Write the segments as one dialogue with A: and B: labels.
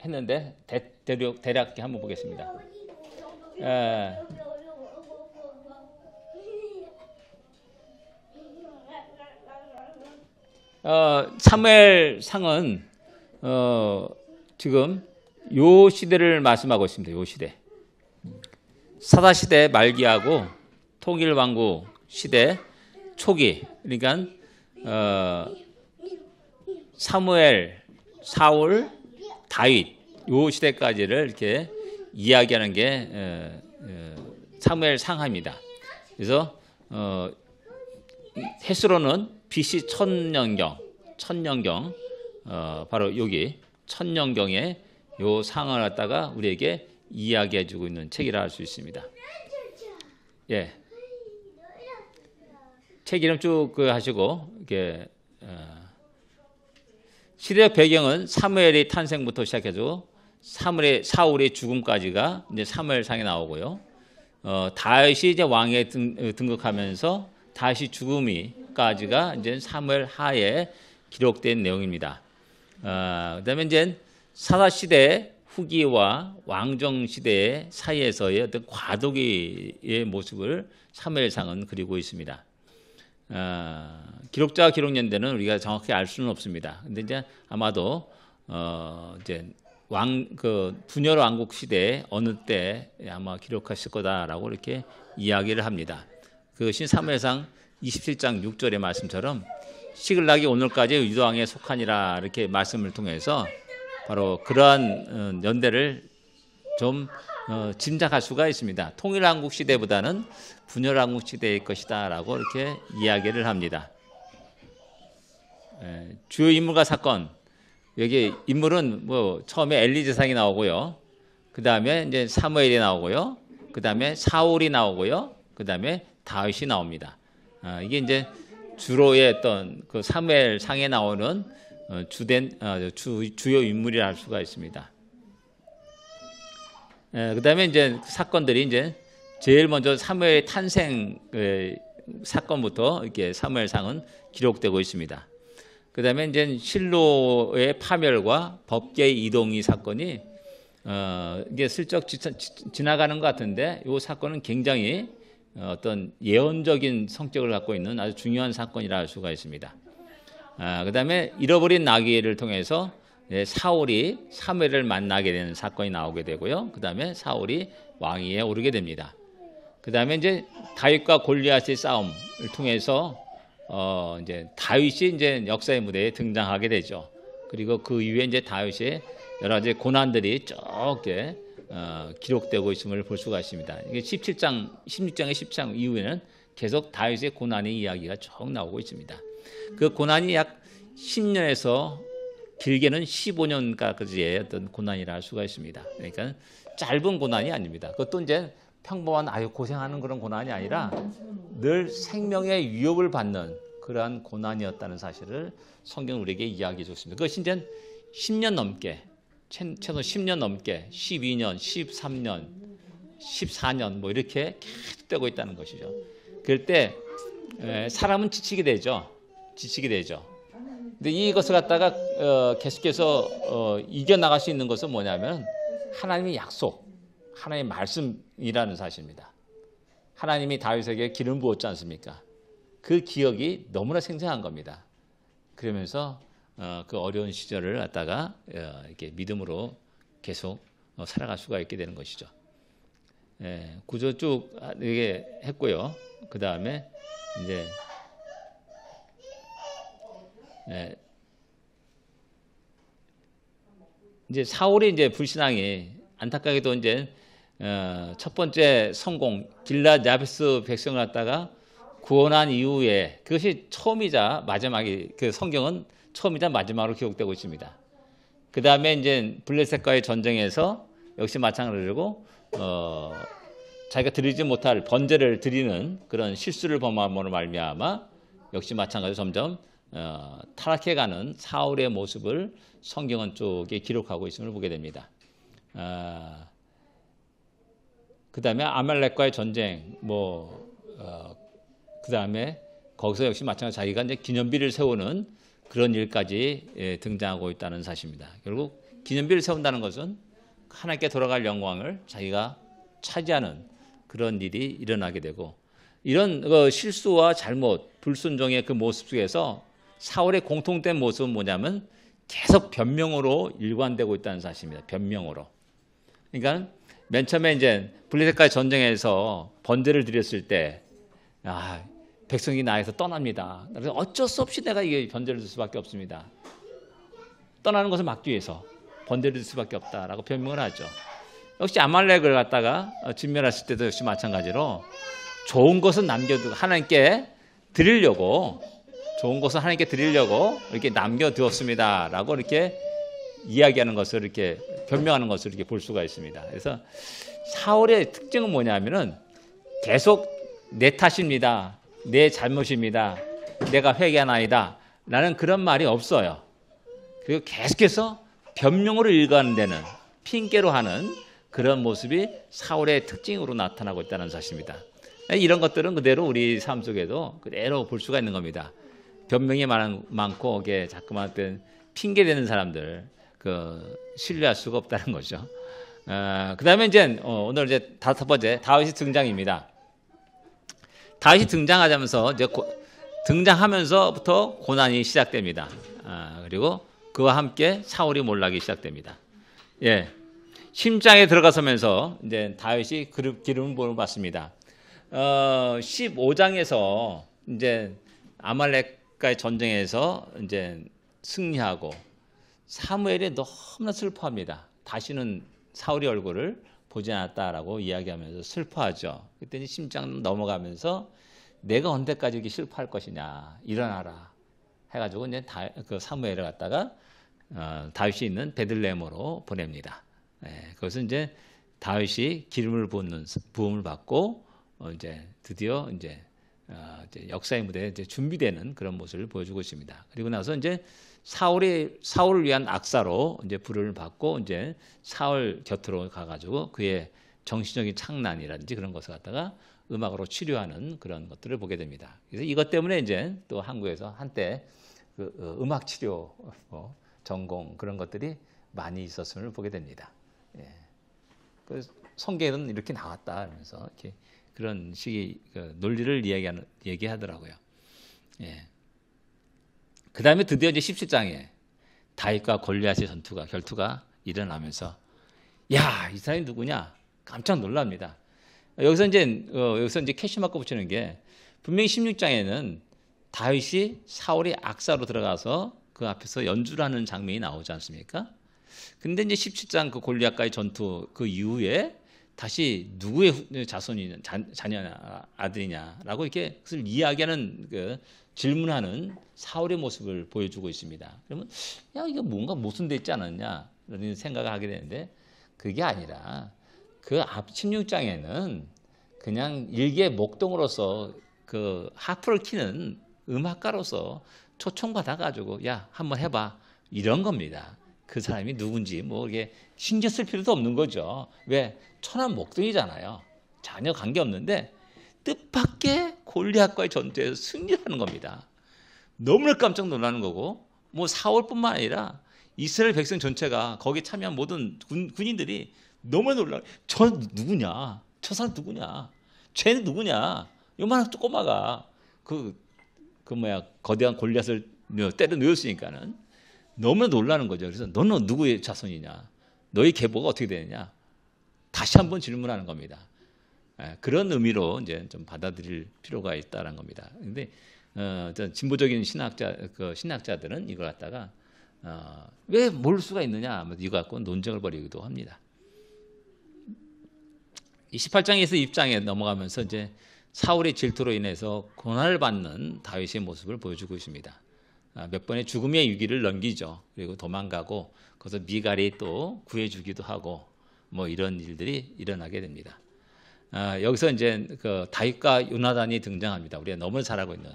A: 했는데 대략 한번 보겠습니다. 에, 사무엘상은 지금 요 시대를 말씀하고 있습니다. 요 시대. 사사시대 말기하고 통일왕국 시대 초기, 그러니까 사무엘, 사울, 다윗 요 시대까지를 이렇게 이야기하는 게 사무엘 상하입니다. 그래서 횟수로는 BC 천년경 바로 여기 천년경에 요 상을 갖다가 우리에게 이야기해주고 있는 책이라 할 수 있습니다. 예, 책 이름 쭉 하시고 이게 시대적 배경은 사무엘의 탄생부터 시작해서 사울의 죽음까지가 이제 사무엘상에 나오고요. 다윗이 이제 왕에 등극하면서 다윗이 죽음이까지가 이제 사무엘 하에 기록된 내용입니다. 그다음에 이제 사사 시대 후기와 왕정 시대 사이에서의 어떤 과도기의 모습을 사무엘상은 그리고 있습니다. 기록자와 기록 연대는 우리가 정확히 알 수는 없습니다. 근데 이제 아마도 이제 분열 왕국 시대 어느 때 아마 기록했을 거다라고 이렇게 이야기를 합니다. 그것이 사무엘상 27장 6절의 말씀처럼 시글락이 오늘까지 유다 왕에 속하니라 이렇게 말씀을 통해서 바로 그러한 연대를 좀 짐작할 수가 있습니다. 통일왕국 시대보다는 분열왕국 시대일 것이다라고 이렇게 이야기를 합니다. 주요 인물과 사건, 여기 인물은 뭐 처음에 엘리 제사장이 나오고요, 그 다음에 이제 사무엘이 나오고요, 그 다음에 사울이 나오고요, 그 다음에 다윗이 나옵니다. 이게 이제 주로의 어떤 그 사무엘 상에 나오는 주요 인물이라 할 수가 있습니다. 그 다음에 이제 사건들이 이제 제일 먼저 사무엘의 탄생 사건부터 이렇게 사무엘상은 기록되고 있습니다. 그 다음에 이제 실로의 파멸과 법계의 이동이 사건이 이게 슬쩍 지나가는 것 같은데 이 사건은 굉장히 어떤 예언적인 성격을 갖고 있는 아주 중요한 사건이라 할 수가 있습니다. 그 다음에 잃어버린 나귀를 통해서 사울이 사무엘을 만나게 되는 사건이 나오게 되고요. 그 다음에 사울이 왕위에 오르게 됩니다. 그 다음에 이제 다윗과 골리앗의 싸움을 통해서 이제 다윗이 이제 역사의 무대에 등장하게 되죠. 그리고 그 이후에 이제 다윗의 여러 가지 고난들이 쭉 이렇게 기록되고 있음을 볼 수가 있습니다. 이게 16장의 17장 이후에는 계속 다윗의 고난의 이야기가 쭉 나오고 있습니다. 그 고난이 약 10년에서 길게는 15년까지의 어떤 고난이라 할 수가 있습니다. 그러니까 짧은 고난이 아닙니다. 그것도 이제 평범한 아유 고생하는 그런 고난이 아니라 늘 생명의 위협을 받는 그러한 고난이었다는 사실을 성경은 우리에게 이야기해 줬습니다. 그것이 이제 10년 넘게 최소 10년 넘게 12년, 13년, 14년 뭐 이렇게 계속되고 있다는 것이죠. 그럴 때 사람은 지치게 되죠. 근데 이것을 갖다가 계속해서 이겨나갈 수 있는 것은 뭐냐면 하나님의 약속, 하나님의 말씀이라는 사실입니다. 하나님이 다윗에게 기름 부었지 않습니까? 그 기억이 너무나 생생한 겁니다. 그러면서 그 어려운 시절을 갖다가 이렇게 믿음으로 계속 살아갈 수가 있게 되는 것이죠. 구조 쭉 이게 했고요. 그 다음에 이제 사울이 이제 불신앙이 안타깝게도 이제 첫 번째 성공 길랏 야베스 백성을 갖다가 구원한 이후에 그것이 처음이자 마지막이 그 성경은 처음이자 마지막으로 기록되고 있습니다. 그 다음에 이제 블레셋과의 전쟁에서 역시 마찬가지로 자기가 드리지 못할 번제를 드리는 그런 실수를 범함으로 말미암아 역시 마찬가지로 점점 타락해가는 사울의 모습을 성경은 쪽에 기록하고 있음을 보게 됩니다. 그 다음에 아말렉과의 전쟁, 그 다음에 거기서 역시 마찬가지로 자기가 이제 기념비를 세우는 그런 일까지 등장하고 있다는 사실입니다. 결국 기념비를 세운다는 것은 하나님께 돌아갈 영광을 자기가 차지하는 그런 일이 일어나게 되고, 이런 실수와 잘못, 불순종의 그 모습 속에서 사울의 공통된 모습은 뭐냐면 계속 변명으로 일관되고 있다는 사실입니다. 변명으로. 그러니까 맨 처음에 이제 블레셋과의 전쟁에서 번제를 드렸을 때, 백성이 나에서 떠납니다. 그래서 어쩔 수 없이 내가 이게 번제를 줄 수밖에 없습니다. 떠나는 것을 막기 위해서 번제를 줄 수밖에 없다라고 변명을 하죠. 역시 아말렉을 갖다가 진멸했을 때도 역시 마찬가지로 좋은 것은 남겨두고 하나님께 드리려고, 좋은 것은 하나님께 드리려고 이렇게 남겨두었습니다라고 이렇게 이야기하는 것을, 이렇게 변명하는 것을 이렇게 볼 수가 있습니다. 그래서 사울의 특징은 뭐냐면은 계속 내 탓입니다, 내 잘못입니다, 내가 회개하나이다 라는 그런 말이 없어요. 그리고 계속해서 변명으로 일관되는, 핑계로 하는 그런 모습이 사울의 특징으로 나타나고 있다는 사실입니다. 이런 것들은 그대로 우리 삶 속에도 그대로 볼 수가 있는 겁니다. 변명이 많고 이게 자꾸만 어떤 핑계대는 사람들, 신뢰할 수가 없다는 거죠. 그 다음에 이제 오늘 이제 다섯 번째 다윗이 등장입니다. 다윗이 등장하자면서 이제 등장하면서부터 고난이 시작됩니다. 그리고 그와 함께 사울이 몰락이 시작됩니다. 예, 심장에 들어가서면서 이제 다윗이 기름을 부음을 받습니다. 15장에서 이제 아말렉과의 전쟁에서 이제 승리하고 사무엘이 너무나 슬퍼합니다. 다시는 사울의 얼굴을 보지 않았다라고 이야기하면서 슬퍼하죠. 그때 심장 넘어가면서 내가 언제까지 이렇게 슬퍼할 것이냐, 일어나라 해가지고 이제 그 사무엘을 갖다가 다윗이 있는 베들레헴으로 보냅니다. 그것은 이제 다윗이 기름을 부음을 받고 이제 드디어 이제 역사의 무대에 이제 준비되는 그런 모습을 보여주고 있습니다. 그리고 나서 이제 사울을 위한 악사로 이제 부름을 받고 이제 사울 곁으로 가가지고 그의 정신적인 창난이라든지 그런 것을 갖다가 음악으로 치료하는 그런 것들을 보게 됩니다. 그래서 이것 때문에 이제 또 한국에서 한때 그 음악 치료 전공 그런 것들이 많이 있었음을 보게 됩니다. 예. 그 성경에는 이렇게 나왔다 하면서 이렇게 그런 식의 논리를 얘기하더라고요. 예. 그 다음에 드디어 이제 17장에 다윗과 골리앗의 결투가 일어나면서, 야, 이 사람이 누구냐? 깜짝 놀랍니다. 여기서 이제 캐시마크 붙이는 게, 분명히 16장에는 다윗이 사울의 악사로 들어가서 그 앞에서 연주를 하는 장면이 나오지 않습니까? 근데 이제 17장 그 골리앗과의 전투 그 이후에 다시 누구의 자손이냐, 자녀냐, 아들이냐라고 이렇게 그것을 이야기하는 질문하는 사울의 모습을 보여주고 있습니다. 그러면 야, 이거 뭔가 모순돼 있지 않았냐 이런 생각을 하게 되는데, 그게 아니라 그 앞 16장에는 그냥 일개 목동으로서 그 하프를 키는 음악가로서 초청받아가지고 야, 한번 해봐 이런 겁니다. 그 사람이 누군지 뭐 이게 신경 쓸 필요도 없는 거죠. 왜? 천한 목동이잖아요. 전혀 관계없는데 뜻밖의 골리앗과의 전투에서 승리하는 겁니다. 너무나 깜짝 놀라는 거고, 뭐 사울뿐만 아니라 이스라엘 백성 전체가 거기에 참여한 모든 군인들이 너무 놀라. 저 누구냐? 저 사람 누구냐? 쟤는 누구냐? 요만한 꼬마가 거대한 골리앗을 때려 누웠으니까는 너무나 놀라는 거죠. 그래서 너는 누구의 자손이냐? 너희 계보가 어떻게 되느냐? 다시 한번 질문하는 겁니다. 그런 의미로 이제 좀 받아들일 필요가 있다는 겁니다. 근데 진보적인 신학자들은 이걸 갖다가 왜 모를 수가 있느냐? 이거 갖고 논쟁을 벌이기도 합니다. 18장에서 20장에 넘어가면서 이제 사울의 질투로 인해서 고난을 받는 다윗의 모습을 보여주고 있습니다. 몇 번의 죽음의 위기를 넘기죠. 그리고 도망가고 거기서 미갈이 또 구해주기도 하고 뭐 이런 일들이 일어나게 됩니다. 여기서 이제 그 다윗과 요나단이 등장합니다. 우리가 너무 잘 알고 있는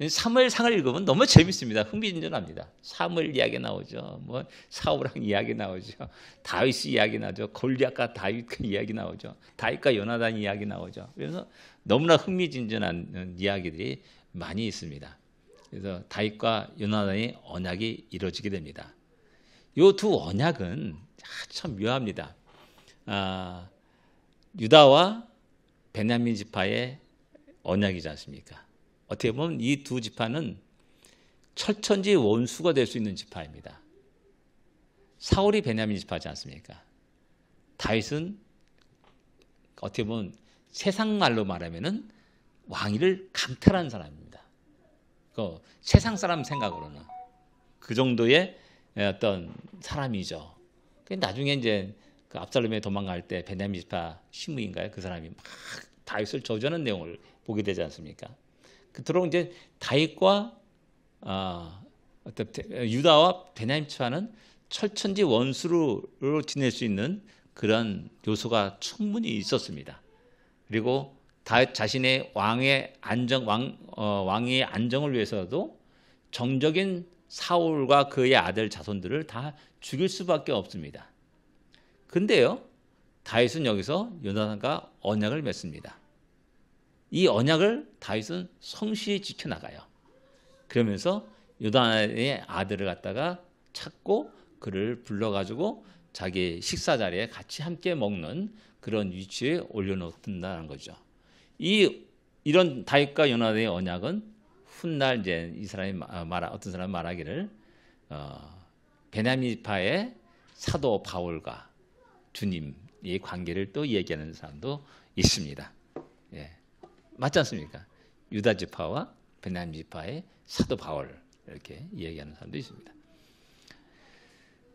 A: 사무엘상을 읽으면 너무 재밌습니다. 흥미진진합니다. 사무엘 이야기 나오죠. 뭐 사울랑 이야기 나오죠. 다윗 이야기 나오죠. 골리앗과 다윗 이야기 나오죠. 다윗과 요나단 이야기 나오죠. 그래서 너무나 흥미진진한 이야기들이 많이 있습니다. 그래서 다윗과 요나단의 언약이 이루어지게 됩니다. 요 두 언약은 참 묘합니다. 유다와 베냐민 지파의 언약이지 않습니까? 어떻게 보면 이 두 지파는 철천지 원수가 될 수 있는 지파입니다. 사울이 베냐민 지파지 않습니까? 다윗은 어떻게 보면 세상 말로 말하면은 왕위를 강탈한 사람입니다. 그 세상 사람 생각으로는 그 정도의 어떤 사람이죠. 나중에 이제 그 압살롬에 도망갈 때 베냐민 지파 시므인가요? 그 사람이 막 다윗을 저주하는 내용을 보게 되지 않습니까? 그토록 이제 다윗과 어떤 유다와 베냐민 지파는 철천지 원수로 지낼 수 있는 그런 요소가 충분히 있었습니다. 그리고 다윗 자신의 왕의 안정을 위해서도 정적인 사울과 그의 아들 자손들을 다 죽일 수밖에 없습니다. 근데요, 다윗은 여기서 요나단과 언약을 맺습니다. 이 언약을 다윗은 성실히 지켜나가요. 그러면서 요나단의 아들을 갖다가 찾고 그를 불러가지고 자기 식사 자리에 같이 함께 먹는 그런 위치에 올려놓는다는 거죠. 이런 다윗과 요나단의 언약은 훗날 이제 이 사람이 어떤 사람이 말하기를 베냐민파의 사도 바울과 주님의 관계를 또 얘기하는 사람도 있습니다. 예. 맞지 않습니까? 유다 지파와 베냐민 지파의 사도 바울 이렇게 얘기하는 사람도 있습니다.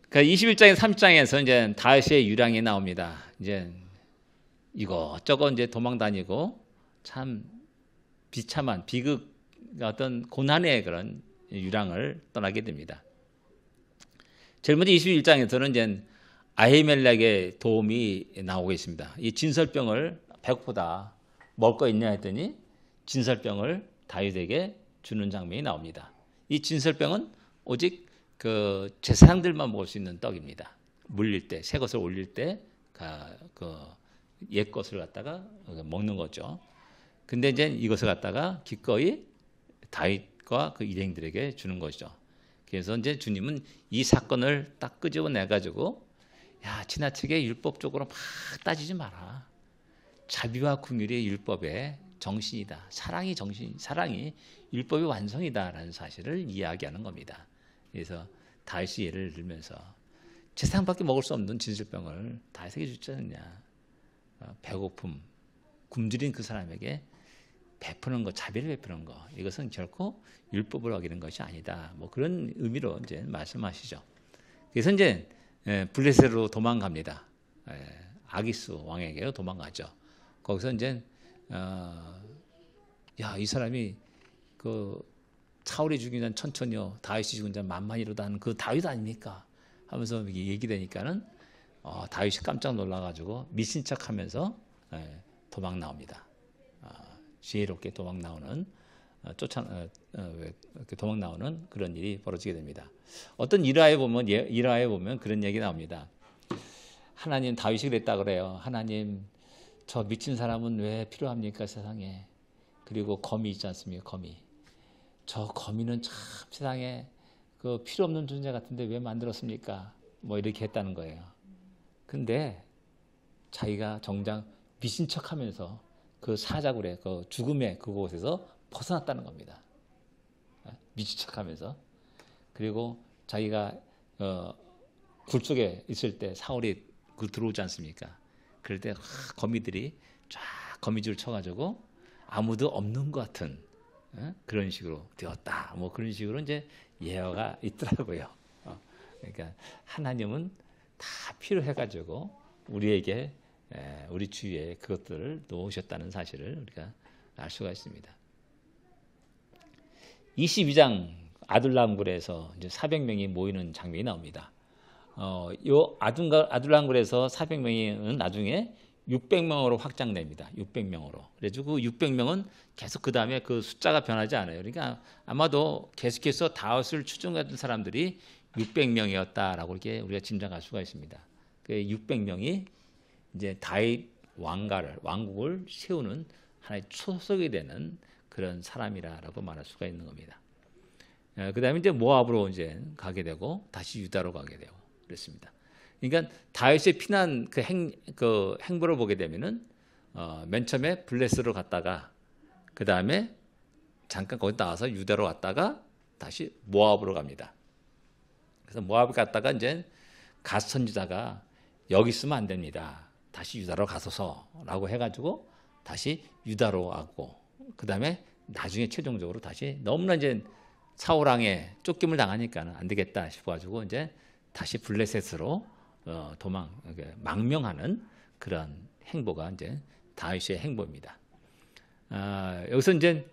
A: 그러니까 21장에 30장에서 이제 다윗의 유랑이 나옵니다. 이제 이것저것 이제 도망 다니고 참 비참한 비극 어떤 고난의 그런 유랑을 떠나게 됩니다. 제일 먼저 21장에서는 이제 아히멜렉의 도움이 나오고 있습니다. 이 진설병을 배고프다 먹을 거 있냐 했더니 진설병을 다윗에게 주는 장면이 나옵니다. 이 진설병은 오직 그 제사장들만 먹을 수 있는 떡입니다. 물릴 때, 새 것을 올릴 때 그 옛 것을 갖다가 먹는 거죠. 근데 이제 이것을 갖다가 기꺼이 다윗과 그 일행들에게 주는 것이죠. 그래서 이제 주님은 이 사건을 딱 끄집어내 가지고 야, 지나치게 율법적으로 막 따지지 마라. 자비와 긍휼이 율법의 정신이다. 사랑이 율법의 완성이다라는 사실을 이야기하는 겁니다. 그래서 다윗이 예를 들면서 제사장밖에 먹을 수 없는 진설병을 다윗에게 주지 않느냐. 배고픔, 굶주린 그 사람에게 베푸는 것, 자비를 베푸는 것, 이것은 결코 율법을 어기는 것이 아니다. 뭐 그런 의미로 이제 말씀하시죠. 그래서 이제 블레셋으로 도망갑니다. 아기스 왕에게로 도망가죠. 거기서 이제 이 사람이 그 사울이 죽인 자는 천천히요, 다윗이 죽인 자는 만만이로다 하는 그 다윗 아닙니까? 하면서 얘기되니까는 다윗이 깜짝 놀라가지고 미친 척하면서 도망 나옵니다. 지혜롭게 도망 나오는 도망 나오는 그런 일이 벌어지게 됩니다. 어떤 일화에 보면 그런 얘기 나옵니다. 하나님 다윗이 그랬다 그래요. 하나님 저 미친 사람은 왜 필요합니까 세상에? 그리고 거미 있지 않습니까? 거미. 저 거미는 참 세상에 그 필요 없는 존재 같은데 왜 만들었습니까? 뭐 이렇게 했다는 거예요. 근데 자기가 정작 미친 척하면서 그 사자굴에 그 죽음의 그곳에서 벗어났다는 겁니다. 미친 척하면서. 그리고 자기가 굴 속에 있을 때 사울이 들어오지 않습니까? 그럴 때 거미들이 쫙 거미줄 쳐가지고 아무도 없는 것 같은 그런 식으로 되었다. 뭐 그런 식으로 이제 예화가 있더라고요. 그러니까 하나님은 다 필요해가지고 우리에게 우리 주위에 그것들을 놓으셨다는 사실을 우리가 알 수가 있습니다. 22장 아둘람굴에서 이제 400명이 모이는 장면이 나옵니다. 요 아둘람굴에서 400명은 나중에 600명으로 확장됩니다. 600명으로. 그래서 그 600명은 계속 그 다음에 그 숫자가 변하지 않아요. 그러니까 아마도 계속해서 다윗을 추종했던 사람들이 600명이었다라고 이렇게 우리가 짐작할 수가 있습니다. 그 600명이 이제 다윗 왕국을 세우는 하나의 초석이 되는 그런 사람이라고 말할 수가 있는 겁니다. 그 다음에 이제 모압으로 이제 가게 되고 다시 유다로 가게 되고 그랬습니다. 그러니까 다윗의 피난 그 행보를 보게 되면은 맨 처음에 블레스로 갔다가 그 다음에 잠깐 거기 나와서 유다로 왔다가 다시 모압으로 갑니다. 그래서 모압 갔다가 이제 갓 선지자가 여기 있으면 안 됩니다. 다시 유다로 가소서라고 해가지고 다시 유다로 왔고 그 다음에 나중에 최종적으로 다시 너무나 이제 사울 왕에 쫓김을 당하니까는 안 되겠다 싶어가지고 이제 다시 블레셋으로 망명하는 그런 행보가 이제 다윗의 행보입니다. 여기서 이제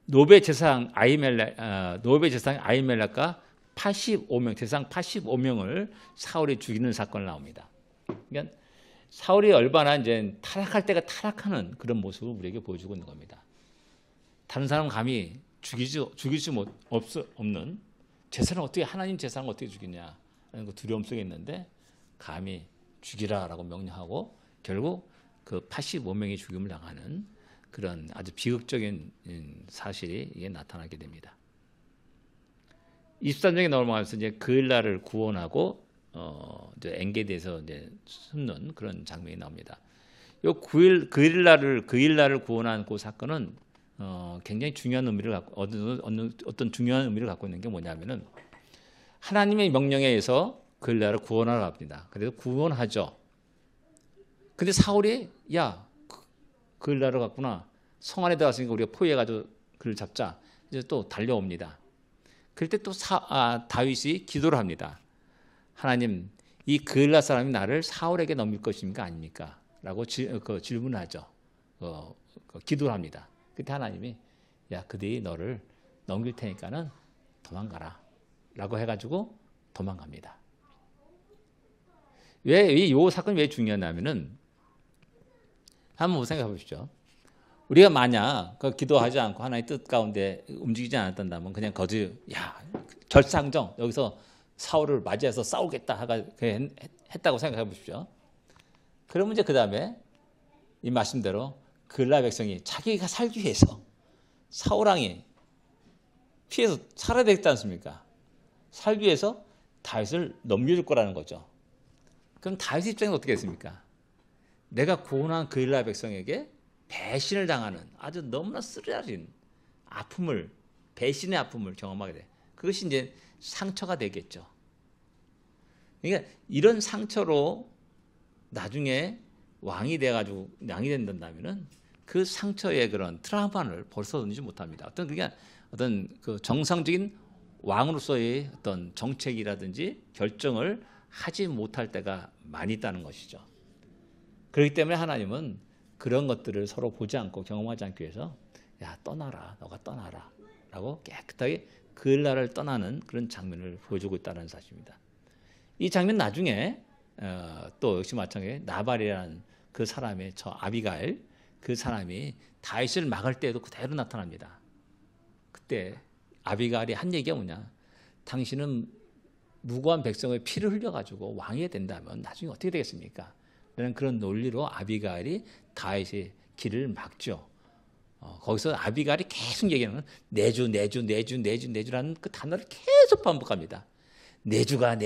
A: 노베 제사장 아히멜렉과 85명 제사장 85명을 사울이 죽이는 사건이 나옵니다. 그러니까 사울이 얼마나 이제 타락할 때가 타락하는 그런 모습을 우리에게 보여주고 있는 겁니다. 다른 사람 감히 죽일 수 없는 제사는 어떻게 하나님 제사는 어떻게 죽이냐라는 그 두려움 속에 있는데 감히 죽이라라고 명령하고 결국 그 85명이 죽임을 당하는 그런 아주 비극적인 사실이 이게 나타나게 됩니다. 23장에 넘어가면서 이제 그일라를 구원하고 이제 엔게디에서 이제 숨는 그런 장면이 나옵니다. 이 그일라를 구원한 그 사건은 굉장히 중요한 의미를 갖고 어떤 중요한 의미를 갖고 있는 게 뭐냐면은 하나님의 명령에 의해서 그일라를 구원하러 갑니다. 그래서 구원하죠. 근데 사울이 야 그일라를 갔구나. 성 안에 들어갔으니까 우리가 포위해가지고 그를 잡자. 이제 또 달려옵니다. 그럴 때 또 다윗이 기도를 합니다. 하나님, 이 그일라 사람이 나를 사울에게 넘길 것입니까 아닙니까? 라고 질문하죠. 기도를 합니다. 그때 하나님이 야 그들이 너를 넘길 테니까는 도망가라 라고 해가지고 도망갑니다. 이 사건이 왜 중요하냐면은 한번 생각해 보십시오. 우리가 만약 기도하지 않고 하나님의 뜻 가운데 움직이지 않았다면 그냥 절상정 여기서 사울을 맞이해서 싸우겠다 했다고 생각해 보십시오. 그러면 이제 그 다음에 이 말씀대로 그일라 백성이 자기가 살기 위해서 사울 왕이 피해서 살아야 되겠지 않습니까? 살기 위해서 다윗을 넘겨줄 거라는 거죠. 그럼 다윗 입장에서 어떻게 했습니까? 내가 구원한 그일라 백성에게 배신을 당하는 아주 너무나 쓰라린 배신의 아픔을 경험하게 돼. 그것이 이제 상처가 되겠죠. 그러니까 이런 상처로 나중에 왕이 된다면은 그 상처의 그런 트라우마를 벌써든지 못합니다. 어떤 그 정상적인 왕으로서의 어떤 정책이라든지 결정을 하지 못할 때가 많이 있다는 것이죠. 그렇기 때문에 하나님은 그런 것들을 서로 보지 않고 경험하지 않기 위해서 야 떠나라 너가 떠나라 라고 깨끗하게 그일라를 떠나는 그런 장면을 보여주고 있다는 사실입니다. 이 장면 나중에 또 역시 마찬가지로 나발이라는 그 사람의 아비가일 그 사람이 다윗을 막을 때에도 그대로 나타납니다. 그때 아비가일이 한 얘기가 뭐냐, 당신은 무고한 백성의 피를 흘려가지고 왕이 된다면 나중에 어떻게 되겠습니까? 라는 그런 논리로 아비가일이 다윗의 길을 막죠. 거기서 아비가일이 계속 얘기하는 내주라는 그 단어를 계속 반복합니다. 내주가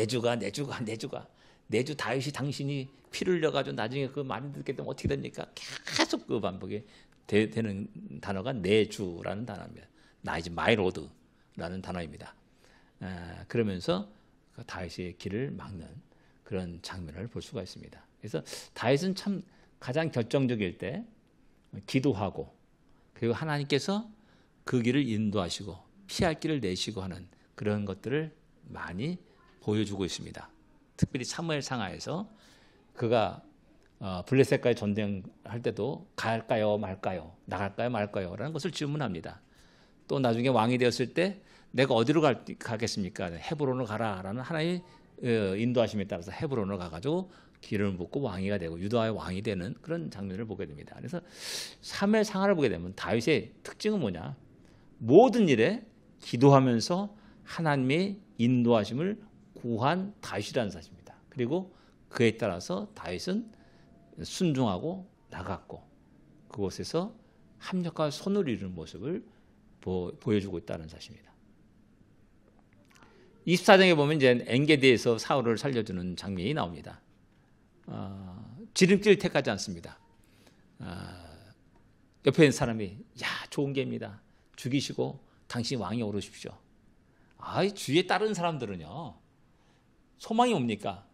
A: 다윗이 당신이 피를 흘려가지고 나중에 그 말을 듣게 되면 어떻게 됩니까? 계속 그 반복이 되는 단어가 내주라는 단어입니다. 나 이제 마이 로드라는 단어입니다. 그러면서 그 다윗의 길을 막는 그런 장면을 볼 수가 있습니다. 그래서 다윗은 참 가장 결정적일 때 기도하고 그리고 하나님께서 그 길을 인도하시고 피할 길을 내시고 하는 그런 것들을 많이 보여주고 있습니다. 특별히 사무엘 상하에서 그가 블레셋과의 전쟁할 때도 갈까요 말까요, 나갈까요 말까요 라는 것을 질문합니다. 또 나중에 왕이 되었을 때 내가 어디로 가겠습니까? 헤브론으로 가라라는 하나님의 인도하심에 따라서 헤브론으로 가가지고 기름을 붓고 왕이가 되고 유다의 왕이 되는 그런 장면을 보게 됩니다. 그래서 사무엘 상하를 보게 되면 다윗의 특징은 뭐냐? 모든 일에 기도하면서 하나님의 인도하심을 구한 다윗이라는 사실입니다. 그리고 그에 따라서 다윗은 순종하고 나갔고 그곳에서 합력과 손을 이루는 모습을 보여주고 있다는 사실입니다. 24장에 보면 이제 엔게디에서 사울을 살려주는 장면이 나옵니다. 지름길을 택하지 않습니다. 옆에 있는 사람이 야 좋은 게입니다. 죽이시고 당신 왕이 오르십시오. 주위에 따르는 사람들은요 소망이 뭡니까?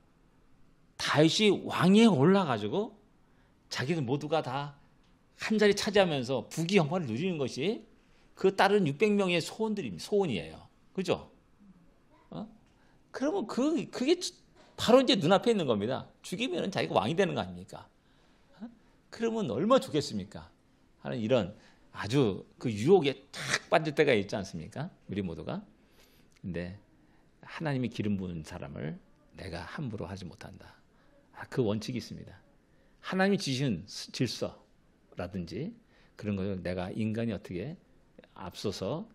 A: 다윗이 왕위에 올라가지고 자기들 모두가 다 한 자리 차지하면서 부귀 영화를 누리는 것이 그 따른 600명의 소원이에요. 그죠? 그러면 그게 바로 이제 눈앞에 있는 겁니다. 죽이면 자기가 왕이 되는 거 아닙니까? 그러면 얼마나 좋겠습니까? 하는 이런 아주 그 유혹에 탁 빠질 때가 있지 않습니까? 우리 모두가. 근데 하나님이 기름 부은 사람을 내가 함부로 하지 못한다. 그 원칙이 있습니다. 하나님이 지신 질서라든지 그런 것을 내가 인간이 어떻게 앞서서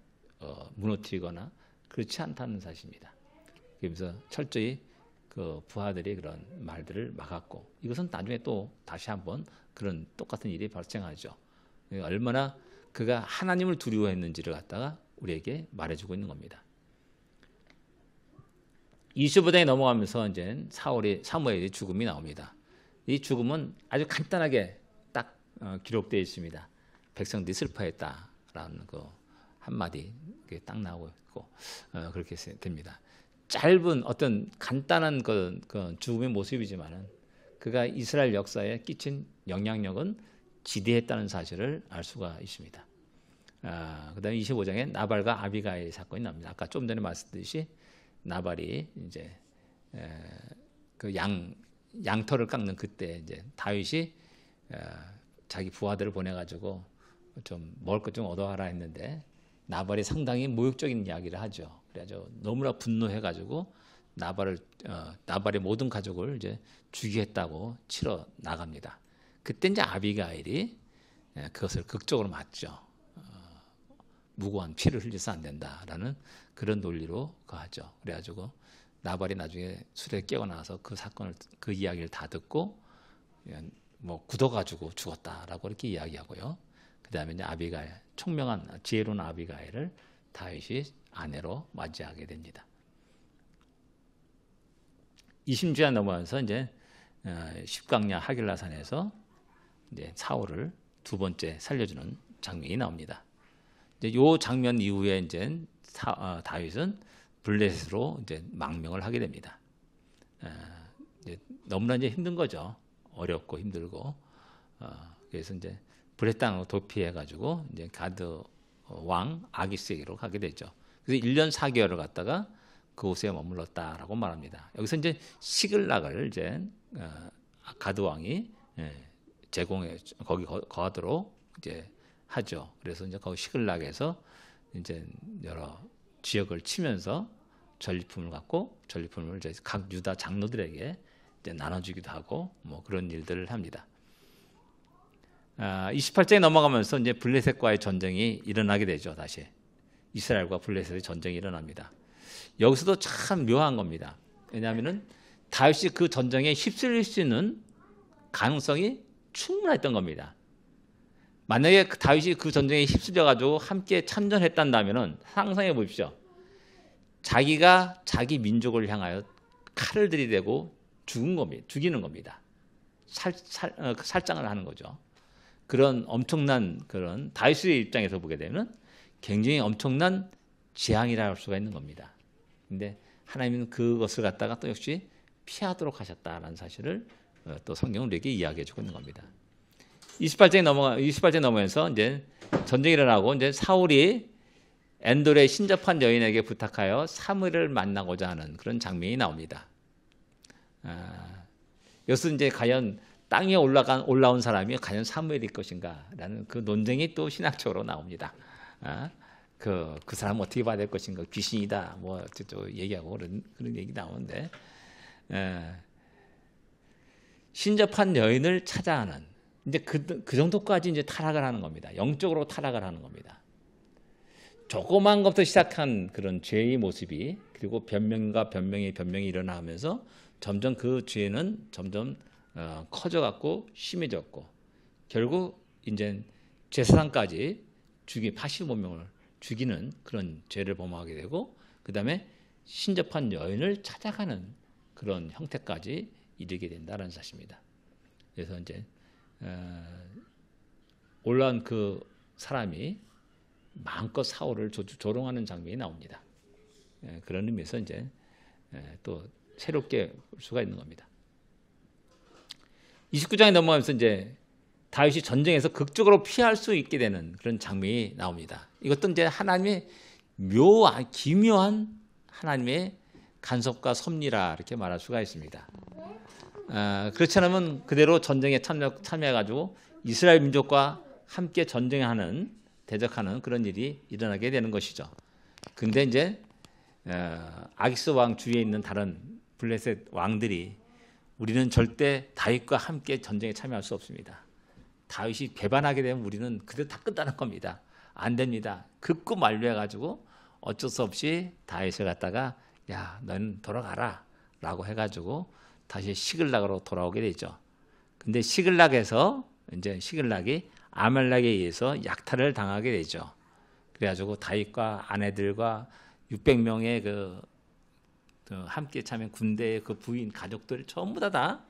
A: 무너뜨리거나 그렇지 않다는 사실입니다. 그래서 철저히 그 부하들이 그런 말들을 막았고 이것은 나중에 또 다시 한번 그런 똑같은 일이 발생하죠. 얼마나 그가 하나님을 두려워했는지를 갖다가 우리에게 말해주고 있는 겁니다. 25장에 넘어가면서 이제 사무엘의 죽음이 나옵니다. 이 죽음은 아주 간단하게 딱 기록되어 있습니다. 백성들이 슬퍼했다라는 그 한마디 딱 나오고 있고 그렇게 됩니다. 짧은 어떤 간단한 그 죽음의 모습이지만은 그가 이스라엘 역사에 끼친 영향력은 지대했다는 사실을 알 수가 있습니다. 그다음에 25장에 나발과 아비가일 사건이 나옵니다. 아까 좀 전에 말씀드렸듯이 나발이 이제 그 양털을 깎는 그때 이제 다윗이 자기 부하들을 보내가지고 좀 먹을 것 좀 얻어와라 했는데 나발이 상당히 모욕적인 이야기를 하죠. 그래가지고 너무나 분노해가지고 나발의 모든 가족을 이제 죽이겠다고 치러 나갑니다. 그때 이제 아비가일이 그것을 극적으로 맞죠. 무고한 피를 흘려서 안 된다라는 그런 논리로 하죠. 그래가지고 나발이 나중에 술에 깨어나서 그 사건을 그 이야기를 다 듣고 뭐 굳어가지고 죽었다라고 이렇게 이야기하고요. 그 다음에 이제 아비가일 총명한 지혜로운 아비가일을 다윗이 아내로 맞이하게 됩니다. 20주에 넘어가서 이제 십강야 하길라산에서 이제 사울을 두 번째 살려주는 장면이 나옵니다. 이제 요 장면 이후에 이제 다윗은 블레셋으로 이제 망명을 하게 됩니다. 이제 너무나 이제 힘든 거죠. 어렵고 힘들고 그래서 이제 블레셋 땅으로 도피해가지고 이제 가드 왕 아기스에게로 가게 되죠. 그래서 1년 4개월을 갔다가 그곳에 머물렀다라고 말합니다. 여기서 이제 시글락을 이제 가드 왕이 제공해 거기 거하도록 이제 하죠. 그래서 이제 거기 시글락에서 이제 여러 지역을 치면서 전리품을 갖고 전리품을 이제 각 유다 장로들에게 이제 나눠주기도 하고 뭐 그런 일들을 합니다. 28장에 넘어가면서 이제 블레셋과의 전쟁이 일어나게 되죠. 다시 이스라엘과 블레셋의 전쟁이 일어납니다. 여기서도 참 묘한 겁니다. 왜냐하면은 다윗이 그 전쟁에 휩쓸릴 수 있는 가능성이 충분했던 겁니다. 만약에 다윗이 그 전쟁에 휩쓸려가지고 함께 참전했단다면은 상상해 보십시오. 자기가 자기 민족을 향하여 칼을 들이대고 죽이는 겁니다. 살장을 하는 거죠. 그런 엄청난 그런 다윗의 입장에서 보게 되면 굉장히 엄청난 재앙이라 할 수가 있는 겁니다. 근데 하나님은 그것을 갖다가 또 역시 피하도록 하셨다라는 사실을 또 성경은 우리에게 이야기해 주고 있는 겁니다. 28장에 넘어가면서 이제 전쟁이 일어나고 이제 사울이 엔돌의 신접한 여인에게 부탁하여 사무엘을 만나고자 하는 그런 장면이 나옵니다. 여기서 이제 과연 땅에 올라온 사람이 과연 사무엘일 것인가라는 그 논쟁이 또 신학적으로 나옵니다. 그 사람 어떻게 봐야 될 것인가, 귀신이다, 뭐 또 얘기하고 그런 얘기 나오는데 신접한 여인을 찾아하는 이제 그 정도까지 이제 타락을 하는 겁니다. 영적으로 타락을 하는 겁니다. 조그만 것부터 시작한 그런 죄의 모습이 그리고 변명과 변명이 일어나면서 점점 그 죄는 점점 커져갖고 심해졌고 결국 이제 제사장까지 85명을 죽이는 그런 죄를 범하게 되고 그 다음에 신접한 여인을 찾아가는 그런 형태까지 이르게 된다는 사실입니다. 그래서 이제 올라온 그 사람이 마음껏 사울을 조롱하는 장면이 나옵니다. 그런 의미에서 이제 또 새롭게 볼 수가 있는 겁니다. 29장에 넘어가면서 이제 다윗이 전쟁에서 극적으로 피할 수 있게 되는 그런 장면이 나옵니다. 이것도 이제 하나님의 기묘한 하나님의 간섭과 섭리라 이렇게 말할 수가 있습니다. 그렇지 않으면 그대로 전쟁에 참여해가지고 이스라엘 민족과 함께 전쟁하는 대적하는 그런 일이 일어나게 되는 것이죠. 근데 이제 아기스 왕 주위에 있는 다른 블레셋 왕들이 우리는 절대 다윗과 함께 전쟁에 참여할 수 없습니다. 다윗이 배반하게 되면 우리는 그대로 다 끝나는 겁니다. 안 됩니다. 극구 만류해가지고 어쩔 수 없이 다윗을 갖다가 야 너는 돌아가라 라고 해가지고 다시 시글락으로 돌아오게 되죠. 근데 시글락에서 이제 시글락이 아말렉에 의해서 약탈을 당하게 되죠. 그래가지고 다윗과 아내들과 600명의 그 함께 참여 군대의 그 부인 가족들 전부 다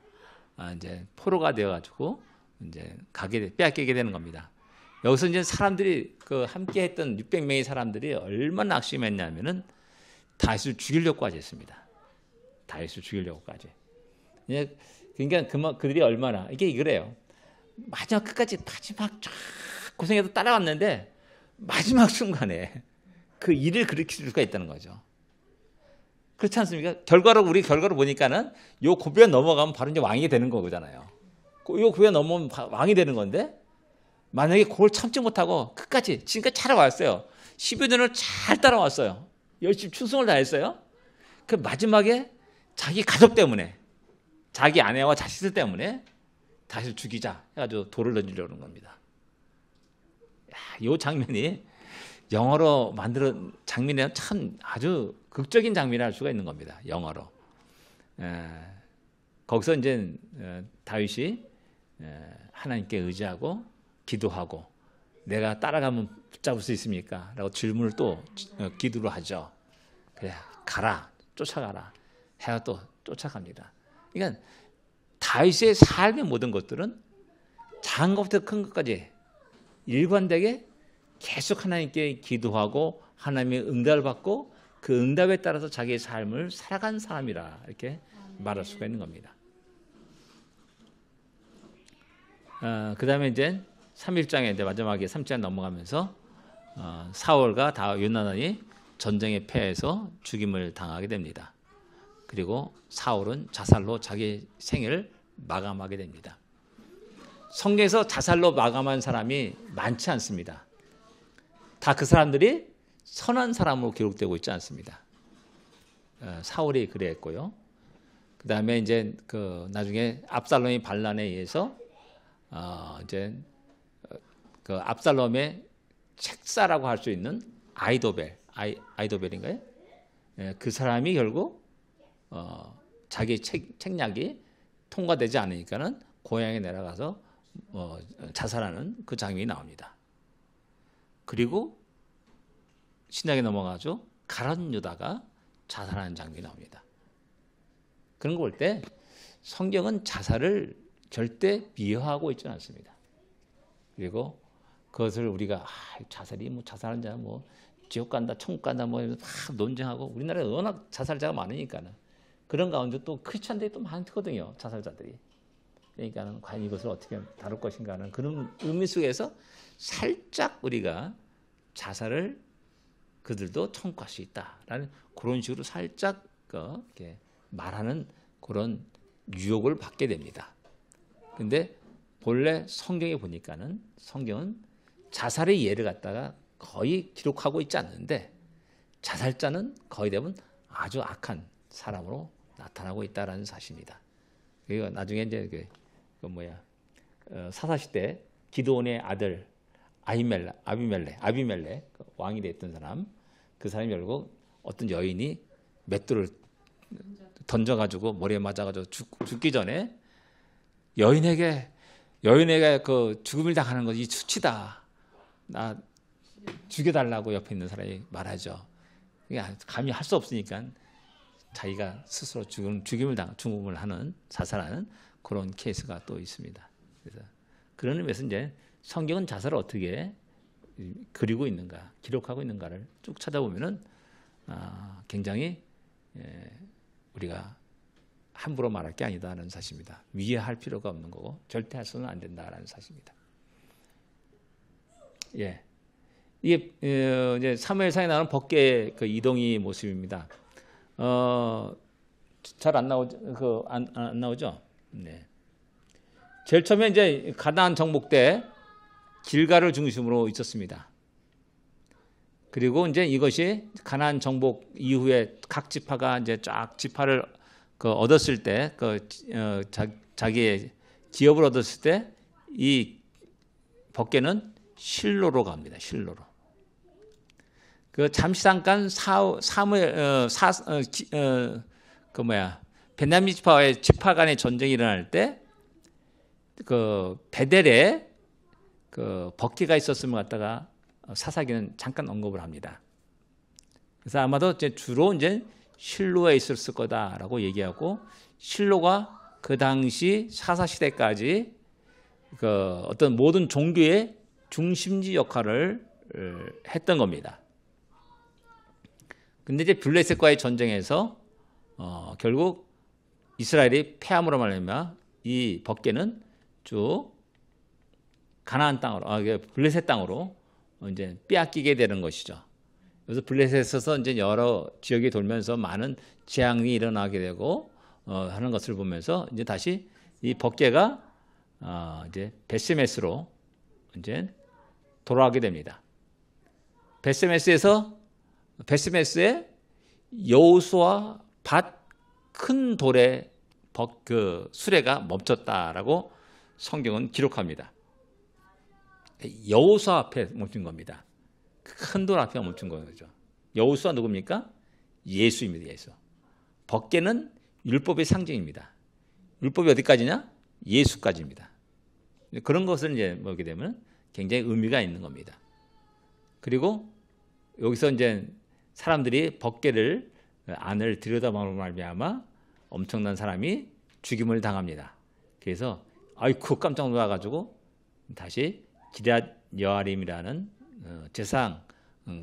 A: 이제 포로가 되어가지고 이제 빼앗기게 되는 겁니다. 여기서 이제 사람들이 그 함께했던 600명의 사람들이 얼마나 낙심했냐면은 다윗을 죽이려고까지 했습니다. 다윗을 죽이려고까지. 그러니까 그들이 얼마나 이게 그래요. 마지막 끝까지 마지막 쫙 고생해서 따라왔는데 마지막 순간에 그 일을 일으킬 수가 있다는 거죠. 그렇지 않습니까? 우리 결과로 보니까는 요 고비가 넘어가면 바로 이제 왕이 되는 거잖아요. 요 고비가 넘어오면 왕이 되는 건데 만약에 그걸 참지 못하고 끝까지 지금까지 찾아왔어요. 10여 년을 잘 따라왔어요. 열심히 충성을 다했어요. 그 마지막에 자기 가족 때문에 자기 아내와 자식들 때문에 다시 죽이자 해가지고 돌을 던지려는 겁니다. 이 장면이 영어로 만들어 장면이 참 아주 극적인 장면이라 할 수가 있는 겁니다. 영어로. 거기서 이제 다윗이 하나님께 의지하고 기도하고 내가 따라가면 붙잡을 수 있습니까? 라고 질문을 또 기도를 하죠. 그래 가라 쫓아가라 해가 또 쫓아갑니다. 그러니까 다윗의 삶의 모든 것들은 작은 것부터 큰 것까지 일관되게 계속 하나님께 기도하고 하나님의 응답을 받고 그 응답에 따라서 자기의 삶을 살아간 사람이라 이렇게 말할 수가 있는 겁니다. 그 다음에 이제 31장에 이제 마지막에 3장 넘어가면서 사울과 요나단이 전쟁에 패해서 죽임을 당하게 됩니다. 그리고 사울은 자살로 자기 생을 마감하게 됩니다. 성경에서 자살로 마감한 사람이 많지 않습니다. 다 그 사람들이 선한 사람으로 기록되고 있지 않습니다. 사울이 그랬고요. 그 다음에 이제 나중에 압살롬의 반란에 의해서 이제 그 압살롬의 책사라고 할 수 있는 아이도벨인가요? 그 사람이 결국 자기 책략이 통과되지 않으니까는 고향에 내려가서 자살하는 그 장면이 나옵니다. 그리고 신약에 넘어가죠. 가룟 유다가 자살하는 장면이 나옵니다. 그런 거 볼 때 성경은 자살을 절대 미화하고 있지는 않습니다. 그리고 그것을 우리가 자살이 자살한 자 지옥 간다, 천국 간다 막 논쟁하고 우리나라에 워낙 자살자가 많으니까는 그런 가운데 또 크리스찬들이 또 많거든요. 자살자들이. 그러니까는 과연 이것을 어떻게 다룰 것인가 하는 그런 의미 속에서 살짝 우리가 자살을 그들도 청구할 수 있다라는 그런 식으로 살짝 이렇게 말하는 그런 유혹을 받게 됩니다. 근데 본래 성경에 보니까는 성경은 자살의 예를 갖다가 거의 기록하고 있지 않는데 자살자는 거의 대부분 아주 악한 사람으로 나타나고 있다라는 사실입니다. 그리고 나중에 이제 사사시대 기드온의 아들 아비멜렉 왕이 됐던 사람, 그 사람이 결국 어떤 여인이 맷돌을 던져가지고 머리에 맞아가지고 죽기 전에 여인에게 그 죽음을 당하는 것이 수치다. 나 죽여달라고 옆에 있는 사람이 말하죠. 감히 할 수 없으니까 자기가 스스로 죽음을 하는 자살하는 그런 케이스가 또 있습니다. 그래서 그런 의미에서 이제 성경은 자살을 어떻게 그리고 있는가, 기록하고 있는가를 쭉 찾아보면은 굉장히 우리가 함부로 말할 게 아니다라는 사실입니다. 위해할 필요가 없는 거고 절대 해서는 안 된다라는 사실입니다. 예, 이게 이제 사무엘상에 나오는 법궤의 그 이동의 모습입니다. 잘 안 나오죠? 안 나오죠? 네. 제일 처음에 이제 가나안 정복 때 길갈을 중심으로 있었습니다. 그리고 이제 이것이 가나안 정복 이후에 각 지파가 이제 쫙 지파를 얻었을 때, 자기의 기업을 얻었을 때 이 법궤는 실로로 갑니다. 실로로. 잠시 잠깐 베냐민 지파와의 지파 간의 전쟁이 일어날 때 베델에 법궤가 있었음을 갖다가 사사기는 잠깐 언급을 합니다. 그래서 아마도 이제 주로 이제 실로에 있었을 거다라고 얘기하고, 실로가 그 당시 사사 시대까지 어떤 모든 종교의 중심지 역할을 했던 겁니다. 근데 이제 블레셋과의 전쟁에서 결국 이스라엘이 패함으로 말미암아 이 법궤는 쭉 가나안 땅으로, 블레셋 땅으로 이제 빼앗기게 되는 것이죠. 그래서 블레셋에서 이제 여러 지역에 돌면서 많은 재앙이 일어나게 되고 하는 것을 보면서 이제 다시 이 법궤가 이제 벳세메스로 이제 돌아가게 됩니다. 벳세메스에 여호수아 밭 큰 돌에 수레가 멈췄다라고 성경은 기록합니다. 여호수아 앞에 멈춘 겁니다. 큰 돌 앞에 멈춘 거죠. 여호수아 누굽니까? 예수입니다. 예수. 법궤는 율법의 상징입니다. 율법이 어디까지냐? 예수까지입니다. 그런 것을 이제 보게 되면 굉장히 의미가 있는 겁니다. 그리고 여기서 이제 사람들이 법궤를 안을 들여다보는 말미암아 엄청난 사람이 죽임을 당합니다. 그래서 아이쿠 깜짝 놀라가지고 다시 기럇 여아림이라는 제사장